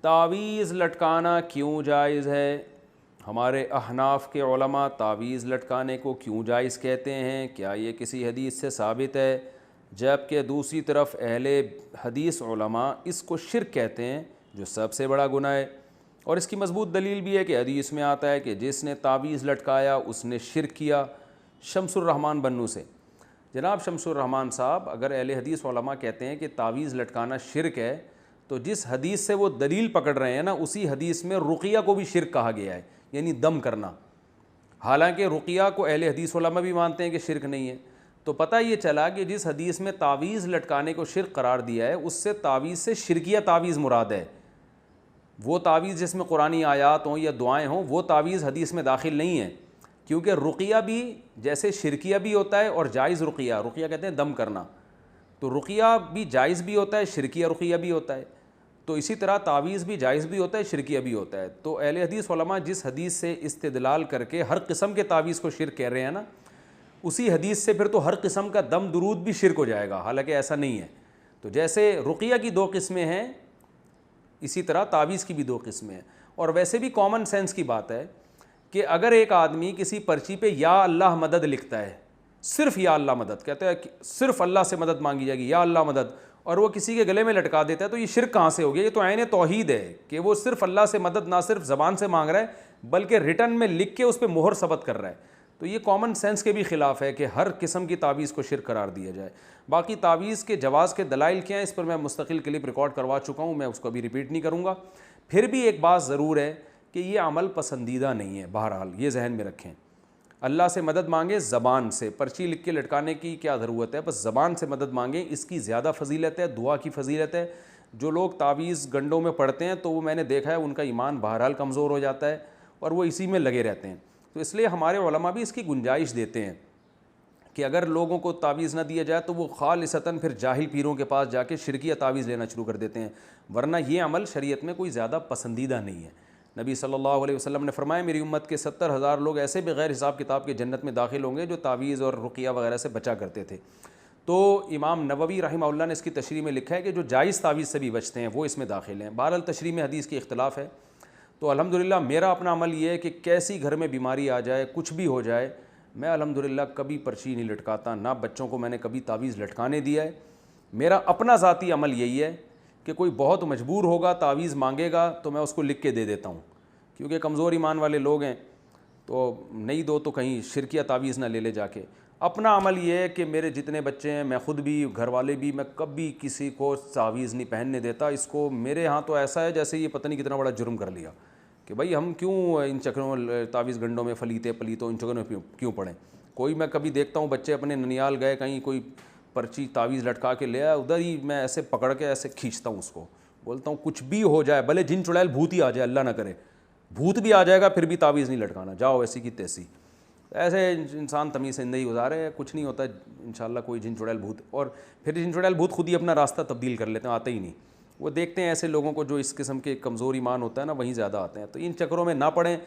تعویذ لٹکانا کیوں جائز ہے؟ ہمارے احناف کے علماء تعویذ لٹکانے کو کیوں جائز کہتے ہیں؟ کیا یہ کسی حدیث سے ثابت ہے؟ جبکہ دوسری طرف اہل حدیث علماء اس کو شرک کہتے ہیں، جو سب سے بڑا گناہ ہے۔ اور اس کی مضبوط دلیل بھی ہے کہ حدیث میں آتا ہے کہ جس نے تعویذ لٹکایا اس نے شرک کیا۔ شمس الرحمن بنو سے جناب شمس الرحمن صاحب، اگر اہل حدیث علماء کہتے ہیں کہ تعویذ لٹکانا شرک ہے، تو جس حدیث سے وہ دلیل پکڑ رہے ہیں نا، اسی حدیث میں رقیہ کو بھی شرک کہا گیا ہے، یعنی دم کرنا۔ حالانکہ رقیہ کو اہل حدیث علماء بھی مانتے ہیں کہ شرک نہیں ہے۔ تو پتہ یہ چلا کہ جس حدیث میں تعویذ لٹکانے کو شرک قرار دیا ہے، اس سے تعویذ سے شرکیہ تعویذ مراد ہے۔ وہ تعویذ جس میں قرآنی آیات ہوں یا دعائیں ہوں، وہ تعویذ حدیث میں داخل نہیں ہے، کیونکہ رقیہ بھی جیسے شرکیہ بھی ہوتا ہے اور جائز رقیہ کہتے ہیں دم کرنا، تو رقیہ بھی جائز بھی ہوتا ہے، شرکیہ رقیہ بھی ہوتا ہے۔ تو اسی طرح تعویذ بھی جائز بھی ہوتا ہے، شرکیہ بھی ہوتا ہے۔ تو اہل حدیث علماء جس حدیث سے استدلال کر کے ہر قسم کے تعویذ کو شرک کہہ رہے ہیں نا، اسی حدیث سے پھر تو ہر قسم کا دم درود بھی شرک ہو جائے گا، حالانکہ ایسا نہیں ہے۔ تو جیسے رقیہ کی دو قسمیں ہیں، اسی طرح تعویذ کی بھی دو قسمیں ہیں۔ اور ویسے بھی کامن سینس کی بات ہے کہ اگر ایک آدمی کسی پرچی پہ یا اللہ مدد لکھتا ہے، صرف یا اللہ مدد کہتے ہیں، صرف اللہ سے مدد مانگی جائے گی، یا اللہ مدد، اور وہ کسی کے گلے میں لٹکا دیتا ہے، تو یہ شرک کہاں سے ہو گیا؟ یہ تو عین توحید ہے کہ وہ صرف اللہ سے مدد نہ صرف زبان سے مانگ رہا ہے، بلکہ ریٹن میں لکھ کے اس پہ مہر ثبت کر رہا ہے۔ تو یہ کامن سینس کے بھی خلاف ہے کہ ہر قسم کی تعویذ کو شرک قرار دیا جائے۔ باقی تعویذ کے جواز کے دلائل کیا ہیں، اس پر میں مستقل کلپ ریکارڈ کروا چکا ہوں، میں اس کو ابھی ریپیٹ نہیں کروں گا۔ پھر بھی ایک بات ضرور ہے کہ یہ عمل پسندیدہ نہیں ہے، بہرحال یہ ذہن میں رکھیں۔ اللہ سے مدد مانگیں زبان سے، پرچی لکھ کے لٹکانے کی کیا ضرورت ہے؟ بس زبان سے مدد مانگیں، اس کی زیادہ فضیلت ہے، دعا کی فضیلت ہے۔ جو لوگ تعویذ گنڈوں میں پڑھتے ہیں تو وہ میں نے دیکھا ہے ان کا ایمان بہرحال کمزور ہو جاتا ہے اور وہ اسی میں لگے رہتے ہیں۔ تو اس لیے ہمارے علماء بھی اس کی گنجائش دیتے ہیں کہ اگر لوگوں کو تعویذ نہ دیا جائے تو وہ خالصتاً پھر جاہل پیروں کے پاس جا کے شرکیہ تعویذ لینا شروع کر دیتے ہیں، ورنہ یہ عمل شریعت میں کوئی زیادہ پسندیدہ نہیں ہے۔ نبی صلی اللہ علیہ وسلم نے فرمایا میری امت کے 70,000 لوگ ایسے بغیر حساب کتاب کے جنت میں داخل ہوں گے جو تعویذ اور رقیہ وغیرہ سے بچا کرتے تھے۔ تو امام نووی رحمہ اللہ نے اس کی تشریح میں لکھا ہے کہ جو جائز تعویذ سے بھی بچتے ہیں وہ اس میں داخل ہیں۔ بہرحال تشریح میں حدیث کی اختلاف ہے۔ تو الحمدللہ میرا اپنا عمل یہ ہے کہ کیسی گھر میں بیماری آ جائے، کچھ بھی ہو جائے، میں الحمدللہ کبھی پرچی نہیں لٹکاتا، نہ بچوں کو میں نے کبھی تعویذ لٹکانے دیا ہے۔ میرا اپنا ذاتی عمل یہی ہے کہ کوئی بہت مجبور ہوگا تعویذ مانگے گا تو میں اس کو لکھ کے دے دیتا ہوں، کیونکہ کمزور ایمان والے لوگ ہیں، تو نہیں دو تو کہیں شرکیہ تعویذ نہ لے لے جا کے۔ اپنا عمل یہ ہے کہ میرے جتنے بچے ہیں، میں خود بھی، گھر والے بھی، میں کبھی کسی کو تعویذ نہیں پہننے دیتا۔ اس کو میرے ہاں تو ایسا ہے جیسے یہ پتہ نہیں کتنا بڑا جرم کر لیا کہ بھائی ہم کیوں ان چکروں تعویذ گنڈوں میں پلیتوں ان چکروں میں کیوں پڑیں۔ کوئی میں کبھی دیکھتا ہوں بچے اپنے ننیال گئے کہیں، کوئی پرچی تعویذ لٹکا کے لے آیا، ادھر ہی میں ایسے پکڑ کے ایسے کھینچتا ہوں اس کو، بولتا ہوں کچھ بھی ہو جائے، بھلے جن چڑیل بھوت ہی آ جائے، اللہ نہ کرے بھوت بھی آ جائے گا پھر بھی تعویذ نہیں لٹکانا، جاؤ ایسی کی تیسی۔ ایسے انسان تمیز سے زندگی گزارے، کچھ نہیں ہوتا انشاءاللہ کوئی جن چڑیل بھوت، اور پھر جن چڑیل بھوت خود ہی اپنا راستہ تبدیل کر لیتے ہیں، آتے ہی نہیں۔ وہ دیکھتے ہیں ایسے لوگوں کو جو اس قسم کے کمزور ایمان ہوتا ہے نا، وہیں زیادہ آتے ہیں۔ تو ان چکروں میں نہ پڑیں۔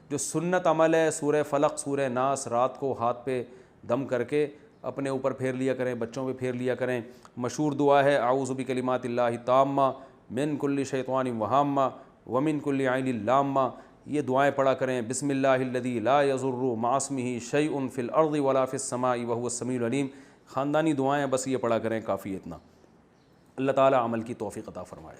جو سنت عمل ہے، سورہ فلق سورہ ناس رات کو ہاتھ پہ دم کر کے اپنے اوپر پھیر لیا کریں، بچوں پہ پھیر لیا کریں۔ مشہور دعا ہے اعوذ بکلمات اللہ التامہ من کل شیطان وہامہ ومن کل عین لامہ، یہ دعائیں پڑھا کریں۔ بسم اللہ الذی لا یضر مع اسمہ شیء فی الارض ولا فی السماء وہو السمیع العلیم۔ خاندانی دعائیں بس یہ پڑھا کریں، کافی اتنا۔ اللہ تعالی عمل کی توفیق عطا فرمائے۔